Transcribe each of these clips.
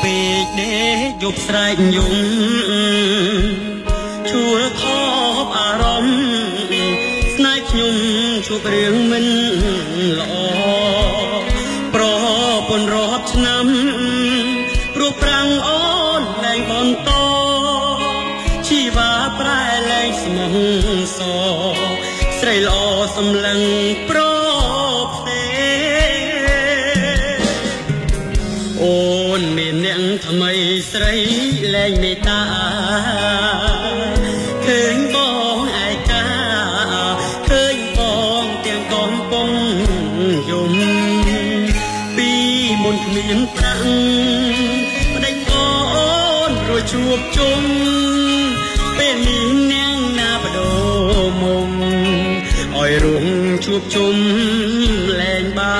ពេកដេកយប់ស្រែកយំជួលខប់អារម្មណ៍ស្នេហ៍ខ្ញុំជួបរឿងមិនល្អប្រពន្ធរាប់ឆ្នាំព្រោះប្រាំងអូនលែងបន្តជីវ៉ាប្រែលែងស្មងសស្រីល្អសម្លឹងប្រផ្សេអូនមានអ្នកថ្មីស្រីលែងមេត្តាឃើញបងឯកាឃើញបងទាំងកំពុងយំពីមុនគ្មានប្រាំងប្តីអូនរួចជួបជុំពេលនេះនាងណាបដូរមុំឲ្យរួមជួបជុំលែងបា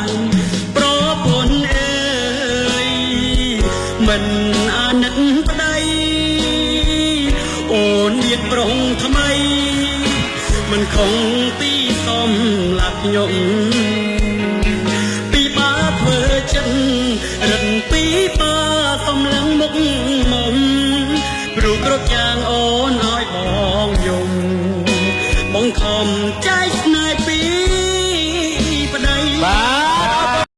នមិនអាណិតប្តីអូនមានប្រុងថ្មីមិនខំទីសំឡាប់ខ្ញុំពីបាធ្វើចិត្តរិនពីបាសំឡឹងមុខមុំព្រោះគ្រប់យ៉ាង